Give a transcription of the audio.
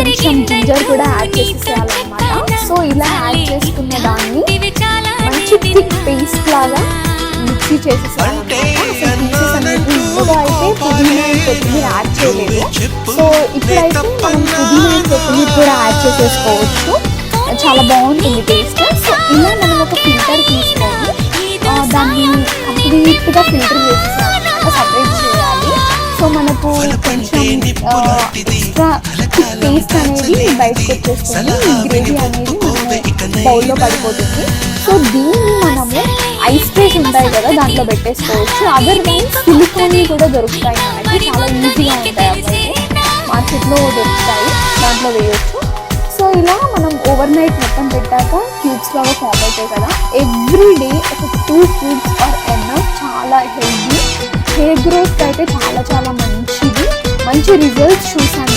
కొంచెం జింజర్ కూడా add చేసేయాలన్నమాట. So ఇలా యాడ్ చేసుకున్న దాన్ని మంచి థిక్ పేస్ట్ లాగా మిక్సీ చేసేసాలన్నమాట. అసలు పీసెస్ అనేది ఇందులో అయితే పుదీనా కొత్తిమీర యాడ్ చేయలేదు. సో ఇప్పుడైతే మనం పుదీనా కొత్తిమీర కూడా యాడ్ చేసేసుకోవచ్చు. చాలా బాగుంటుంది టేస్ట్. సో ఇలా మనం ఒక ఫిల్టర్ తీసుకొని దాన్ని కంప్లీట్గా ఫిల్టర్ చేసేసాలన్నమాట, సపరేట్ చేయాలి. సో మనకు కొంచెం ఎక్స్ట్రా టేస్ట్ అనేది బయటకు వచ్చేస్తుంది, ఈ గ్రేవీ అనేది మనము బౌల్లో పడిపోతుంది. సో దీన్ని మనము ఐస్ ట్రేస్ ఉంటాయి కదా దాంట్లో పెట్టేసుకోవచ్చు. అదర్వైజ్ సిలికాన్ కూడా దొరుకుతాయి మనకి, చాలా ఈజీగా ఉంటాయి. అవి మార్కెట్లో దొరుకుతాయి, దాంట్లో వేయచ్చు. సో ఇలా మనం ఓవర్ నైట్ మొత్తం పెట్టాక క్యూబ్స్ లాగా ఫామ్ అవుతాయి కదా. ఎవ్రీ డే ఒక 2 క్యూబ్స్ ఆర్ ఎన్నఫ్. చాలా హెల్దీ, హెయిర్ గ్రోత్ అయితే చాలా చాలా మంచిది. మంచి రిజల్ట్స్ చూసాను